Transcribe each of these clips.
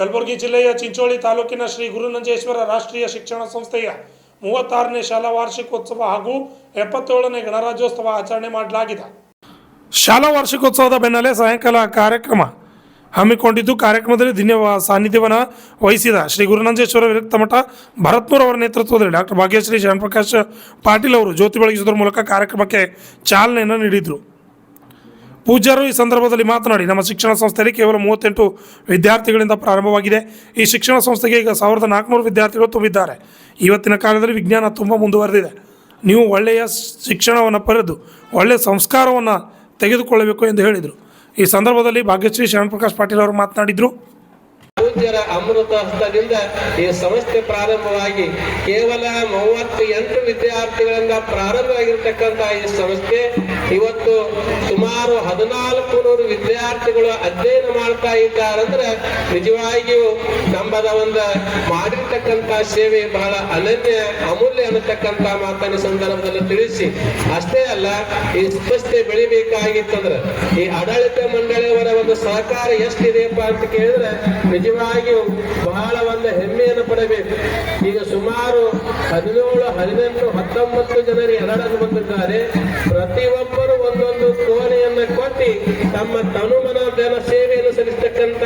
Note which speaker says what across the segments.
Speaker 1: ಕಲಬುರಗಿ ಜಿಲ್ಲೆಯ ಚಿಂಚೋಳಿ ತಾಲೂಕಿನ ಶ್ರೀ ಗುರುನಂಜೇಶ್ವರ ರಾಷ್ಟ್ರೀಯ ಶಿಕ್ಷಣ ಸಂಸ್ಥೆಯ 36ನೇ ಶಾಲಾ ವಾರ್ಷಿಕೋತ್ಸವ ಹಾಗೂ 77ನೇ ಗಣರಾಜ್ಯೋತ್ಸವ ಆಚರಣೆ ಮಾಡಲಾಗಿದೆ. ಶಾಲಾ ವಾರ್ಷಿಕೋತ್ಸವದ ಬೆನ್ನಲ್ಲೇ ಸಾಯಂಕಾಲ ಕಾರ್ಯಕ್ರಮ ಹಮ್ಮಿಕೊಂಡಿದ್ದು, ಕಾರ್ಯಕ್ರಮದಲ್ಲಿ ದಿವ್ಯ ಸಾನ್ನಿಧ್ಯವನ್ನು ವಹಿಸಿದ ಶ್ರೀ ಗುರುನಂಜೇಶ್ವರ ವಿರಕ್ತ ಮಠ ಭರತ್ನೂರ್ ಅವರ ನೇತೃತ್ವದಲ್ಲಿ ಡಾಕ್ಟರ್ ಭಾಗ್ಯಶ್ರೀ ಶರಣಪ್ರಕಾಶ್ ಪಾಟೀಲ್ ಅವರು ಜ್ಯೋತಿ ಬೆಳಗಿಸುವುದರ ಮೂಲಕ ಕಾರ್ಯಕ್ರಮಕ್ಕೆ ಚಾಲನೆಯನ್ನು ನೀಡಿದರು. ಪೂಜ್ಯರು ಈ ಸಂದರ್ಭದಲ್ಲಿ ಮಾತನಾಡಿ, ನಮ್ಮ ಶಿಕ್ಷಣ ಸಂಸ್ಥೆಯಲ್ಲಿ ಕೇವಲ 38 ವಿದ್ಯಾರ್ಥಿಗಳಿಂದ ಪ್ರಾರಂಭವಾಗಿದೆ. ಈ ಶಿಕ್ಷಣ ಸಂಸ್ಥೆಗೆ ಈಗ 1400 ವಿದ್ಯಾರ್ಥಿಗಳು ತುಂಬಿದ್ದಾರೆ. ಇವತ್ತಿನ ಕಾಲದಲ್ಲಿ ವಿಜ್ಞಾನ ತುಂಬ ಮುಂದುವರೆದಿದೆ. ನೀವು ಒಳ್ಳೆಯ ಶಿಕ್ಷಣವನ್ನು ಪಡೆದು ಒಳ್ಳೆಯ ಸಂಸ್ಕಾರವನ್ನು ತೆಗೆದುಕೊಳ್ಳಬೇಕು ಎಂದು ಹೇಳಿದರು. ಈ ಸಂದರ್ಭದಲ್ಲಿ ಭಾಗ್ಯಶ್ರೀ ಶರಣಪ್ರಕಾಶ್ ಪಾಟೀಲ್ ಅವರು ಮಾತನಾಡಿದರು.
Speaker 2: ಪೂಜ್ಯರ ಅಮೃತ ಹಸ್ತದಿಂದ ಈ ಸಂಸ್ಥೆ ಪ್ರಾರಂಭವಾಗಿ ಕೇವಲ 38 ವಿದ್ಯಾರ್ಥಿಗಳಿಂದ ಪ್ರಾರಂಭವಾಗಿರ್ತಕ್ಕಂಥ ಈ ಸಂಸ್ಥೆ ಇವತ್ತು ಸುಮಾರು 1400 ವಿದ್ಯಾರ್ಥಿಗಳು ಅಧ್ಯಯನ ಮಾಡ್ತಾ ಇದ್ದಾರಂದ್ರೆ ನಿಜವಾಗಿಯೂ ನಂಬದ ಒಂದು ಮಾಡಿರ್ತಕ್ಕಂಥ ಸೇವೆ ಬಹಳ ಅನನ್ಯ ಅಮೂಲ್ಯ ಅನ್ನತಕ್ಕಂಥ ಮಾತನ್ನ ಸಂದರ್ಭದಲ್ಲಿ ತಿಳಿಸಿ, ಅಷ್ಟೇ ಅಲ್ಲ ಈ ಸಂಸ್ಥೆ ಬೆಳಿಬೇಕಾಗಿತ್ತಂದ್ರೆ ಈ ಆಡಳಿತ ಮಂಡಳಿಯವರ ಒಂದು ಸಹಕಾರ ಎಷ್ಟಿದೆಯಪ್ಪ ಅಂತ ಕೇಳಿದ್ರೆ ನಿಜವಾಗಿಯೂ ಬಹಳ ಒಂದು ಹೆಮ್ಮೆಯನ್ನು ಪಡಬೇಕು. ಈಗ ಸುಮಾರು 17, 18, 19 ಜನರು ಎರಡನ್ನು ಬಂದಿದ್ದಾರೆ. ಪ್ರತಿಯೊಬ್ಬರು ಒಂದೊಂದು ಕೋಣೆಯನ್ನು ಕೊಟ್ಟು ತಮ್ಮ ತನುಮನ ಜನ ಸೇವೆಯನ್ನು ಸಲ್ಲಿಸತಕ್ಕಂತ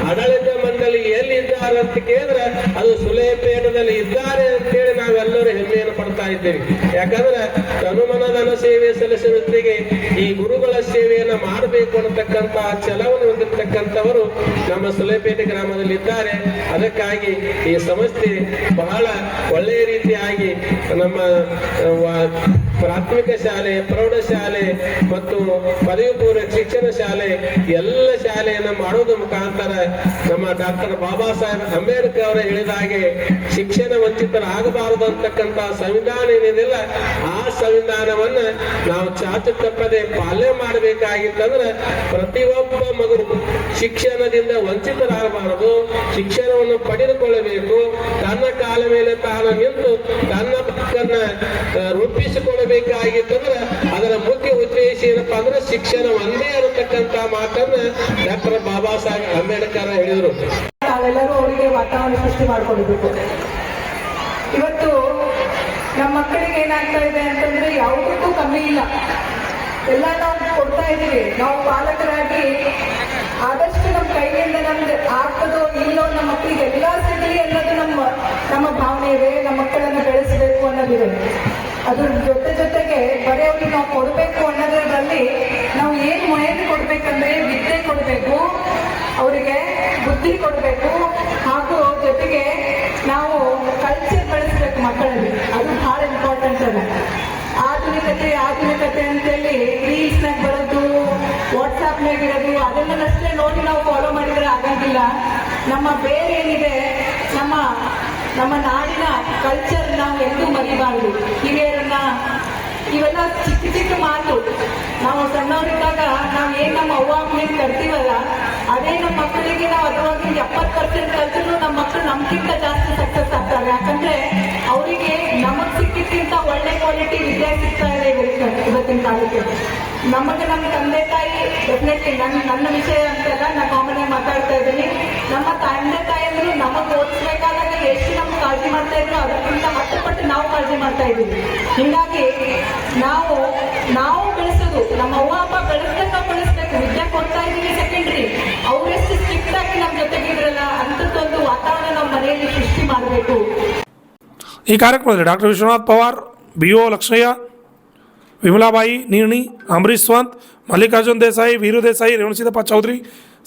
Speaker 2: ಆಡಳಿತ ಮಂಡಳಿ ಎಲ್ಲಿದ್ದಾರೆ ಅಂತ ಕೇಳಿದ್ರೆ ಅದು ಸುಲೇಪೇಟದಲ್ಲಿ ಇದ್ದಾರೆ ಅಂತೇಳಿ ನಾವೆಲ್ಲರೂ ಹೆಮ್ಮೆಯನ್ನು ಪಡ್ತಾ ಇದ್ದೇವೆ. ಯಾಕಂದ್ರೆ ತನುಮನ ಧನ ಸೇವೆ ಸಲ್ಲಿಸುವವರಿಗೆ ಈ ಗುರುಗಳ ಸೇವೆಯನ್ನು ಮಾಡಬೇಕು ಅನ್ನತಕ್ಕಂತ ಛಲವನ್ನು ಹೊಂದಿರತಕ್ಕಂಥವರು ನಮ್ಮ ಸುಲೇಪೇಟೆ ಗ್ರಾಮದಲ್ಲಿ ಇದ್ದಾರೆ. ಅದಕ್ಕಾಗಿ ಈ ಸಂಸ್ಥೆ ಬಹಳ ಒಳ್ಳೆಯ ರೀತಿಯಾಗಿ ನಮ್ಮ ಪ್ರಾಥಮಿಕ ಶಾಲೆ, ಪ್ರೌಢಶಾಲೆ ಮತ್ತು ಪದವಿ ಪೂರ್ವ ಶಿಕ್ಷಣ ಶಾಲೆ ಎಲ್ಲ ಶಾಲೆಯನ್ನು ಮಾಡುವುದರ ಮುಖಾಂತರ ನಮ್ಮ ಡಾಕ್ಟರ್ ಬಾಬಾ ಸಾಹೇಬ್ ಅಂಬೇಡ್ಕರ್ ಅವರು ಹೇಳಿದ ಹಾಗೆ ಶಿಕ್ಷಣ ವಂಚಿತರಾಗಬಾರದು ಅಂತಕ್ಕಂಥ ಸಂವಿಧಾನ ಏನಿಲ್ಲ, ಆ ಸಂವಿಧಾನವನ್ನ ನಾವು ಚಾಚು ತಪ್ಪದೆ ಪಾಲನೆ ಮಾಡಬೇಕಾಗಿತ್ತಂದ್ರೆ ಪ್ರತಿಯೊಬ್ಬ ಮಗು ಶಿಕ್ಷಣದಿಂದ ವಂಚಿತರಾಗಬಾರದು, ಶಿಕ್ಷಣವನ್ನು ಪಡೆದುಕೊಳ್ಳಬೇಕು, ತನ್ನ ಕಾಲ ಮೇಲೆ ತಾನು ನಿಂತು ತನ್ನ ಬದುಕನ್ನ ರೂಪಿಸಿಕೊಳ್ಳಬೇಕಾಗಿತ್ತಂದ್ರೆ ಅದರ ಮುಖ್ಯ ಉದ್ದೇಶ ಏನಪ್ಪಾ ಅಂದ್ರೆ ಶಿಕ್ಷಣ ಒಂದೇ ಅನ್ನತಕ್ಕಂತ ಮಾತನ್ನ ಡಾಕ್ಟರ್ ಬಾಬಾ ಸಾಹೇಬ್ ಅಂಬೇಡ್ಕರ್ ಹೇಳಿದರು.
Speaker 3: ನಾವೆಲ್ಲರೂ ಅವರಿಗೆ ವಾತಾವರಣ ಸೃಷ್ಟಿ ಮಾಡ್ಕೊಳ್ಬೇಕು. ಇವತ್ತು ನಮ್ಮ ಮಕ್ಕಳಿಗೆ ಏನಾಗ್ತಾ ಇದೆ ಅಂತಂದ್ರೆ ಯಾವುದಕ್ಕೂ ಕಮ್ಮಿ ಇಲ್ಲ, ಎಲ್ಲ ನಾವು ಕೊಡ್ತಾ ಇದ್ದೀವಿ. ನಾವು ಪಾಲಕರಾಗಿ ಆದಷ್ಟು ನಮ್ಮ ಕೈಯಿಂದ ನಮ್ಗೆ ಆಗ್ತದೋ ಇಲ್ಲೋ ನಮ್ಮ ಮಕ್ಕಳಿಗೆ ಎಲ್ಲ ಸಿಗಲಿ ಅನ್ನೋದು ನಮ್ಮ ಭಾವನೆ ಇದೆ. ನಮ್ಮ ಮಕ್ಕಳನ್ನು ಬೆಳೆಸಬೇಕು ಅನ್ನೋದಿದೆ. ಅದ್ರ ಜೊತೆಗೆ ಬರೀ ಅವ್ರಿಗೆ ನಾವು ಕೊಡಬೇಕು ಅನ್ನೋದ್ರಲ್ಲಿ ನಾವು ಏನು ಮಾಹಿತಿ ಕೊಡ್ಬೇಕಂದ್ರೆ ವಿದ್ಯೆ ಕೊಡಬೇಕು, ಅವರಿಗೆ ಬುದ್ಧಿ ಕೊಡಬೇಕು, ಹಾಗೂ ಜೊತೆಗೆ ನಾವು ಕಲ್ಚರ್ ಬೆಳೆಸ್ಬೇಕು ಮಕ್ಕಳಲ್ಲಿ. ಅದು ಬಹಳ ಇಂಪಾರ್ಟೆಂಟ್ ಅದ. ಆಧುನಿಕತೆ ಅಂತೇಳಿ ರೀಲ್ಸ್ನಾಗ ಬರೋದು, ವಾಟ್ಸಾಪ್ನಾಗ ಇರೋದು ಅದನ್ನಷ್ಟೇ ನೋಡಿ ನಾವು ಫಾಲೋ ಮಾಡಿದ್ರೆ ಆಗಂಗಿಲ್ಲ. ನಮ್ಮ ಬೇರೆ ಏನಿದೆ, ನಮ್ಮ ನಾಡಿನ ಕಲ್ಚರ್ ನಾವು ಎಂದೂ ಮರಿಬಾರ್ದು. ಹಿರಿಯರನ್ನ ಇವೆಲ್ಲ ಚಿಕ್ಕ ಮಾತು. ನಾವು ಸಣ್ಣವರಿದ್ದಾಗ ನಾವು ಏನ್ ನಮ್ಮ ಅವ್ವ ಅಮ್ಮನಿಗೆ ಕರ್ತೀವಲ್ಲ, ಅದೇ ನಮ್ಮ ಮಕ್ಕಳಿಗೆ ನಾವು ಅದರೊಳಗೆ 70% ಕಲ್ತರೂ ನಮ್ಮ ಮಕ್ಕಳು ನಮ್ಗಿಂತ ಜಾಸ್ತಿ ಸಕ್ಸಸ್ ಆಗ್ತಾರೆ. ಯಾಕಂದ್ರೆ ಅವರಿಗೆ ನಮಗ್ ಸಿಕ್ಕಿದ್ಕಿಂತ ಒಳ್ಳೆ ಕ್ವಾಲಿಟಿ ವಿದ್ಯೆ ಸಿಗ್ತಾ ಇದೆ ಇವತ್ತಿನ ಕಾಲಕ್ಕೆ. ನಮ್ಮ ತಂದೆ ತಾಯಿ ಡೆಫಿನೆಟ್ಲಿ ನನ್ನ ವಿಷಯ ಅಂತೆಲ್ಲ ನಾ ಕಾಮನ್ ಆಗಿ ಮಾತಾಡ್ತಾ ಇದ್ದೀನಿ. ನಮ್ಮ ತಂದೆ ತಾಯಿಯಂದ್ರು ನಮಗ್ ಓದಿಸ್ಬೇಕಾದಾಗ ಎಷ್ಟು ನಮ್ಗೆ ಕಾಳಜಿ ಮಾಡ್ತಾ ಇದ್ರು ಅದಕ್ಕಿಂತ 10 ಪಟ್ಟು ನಾವು ಕಾಳಜಿ ಮಾಡ್ತಾ ಇದ್ದೀವಿ. ಹೀಗಾಗಿ ನಾವು ಬೆಳೆಸೋದು ನಮ್ಮ ಅವ್ವ ಅಪ್ಪ ಬೆಳೆಸ್ದಂಗ ಬೆಳೆಸ್ಬೇಕು. ವಿದ್ಯೆ ಕೊಡ್ತಾ ಇದ್ದೀವಿ ಸೆಕೆಂಡ್ರಿ, ಅವರೆಷ್ಟು ಸ್ಟ್ರಿಕ್ಟ್ ಆಗಿ ನಮ್ಮ ಜೊತೆಗಿದ್ರಲ್ಲ ಅಂಥದ್ದೊಂದು ವಾತಾವರಣ ನಾವು ಮನೆಯಲ್ಲಿ ಸೃಷ್ಟಿ ಮಾಡಬೇಕು.
Speaker 1: ಈ ಕಾರ್ಯಕ್ರಮದಲ್ಲಿ ಡಾಕ್ಟರ್ ವಿಶ್ವನಾಥ್ ಪವಾರ್, BO ಲಕ್ಷ್ಮಯ್ಯ, ವಿಮಲಾಬಾಯಿ ನೀರ್ಣಿ, ಅಂಬರೀಶ್ ಸ್ವಂತ್, ಮಲ್ಲಿಕಾರ್ಜುನ್ ದೇಸಾಯಿ, ವೀರು ದೇಸಾಯಿ, ರೇವಣಸಿದ್ದಪ್ಪ ಚೌಧರಿ,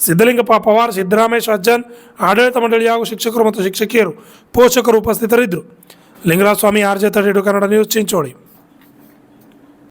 Speaker 1: ಸಿದ್ದಲಿಂಗಪ್ಪ ಪವಾರ್, ಸಿದ್ದರಾಮೇಶ್ ಅಜ್ಜನ್, ಆಡಳಿತ ಮಂಡಳಿ ಹಾಗೂ ಶಿಕ್ಷಕರು ಮತ್ತು ಶಿಕ್ಷಕಿಯರು, ಪೋಷಕರು ಉಪಸ್ಥಿತರಿದ್ದರು. ಲಿಂಗರಾಜ ಸ್ವಾಮಿ, RJ 32 ಕನ್ನಡ ನ್ಯೂಸ್, ಚಿಂಚೋಳಿ.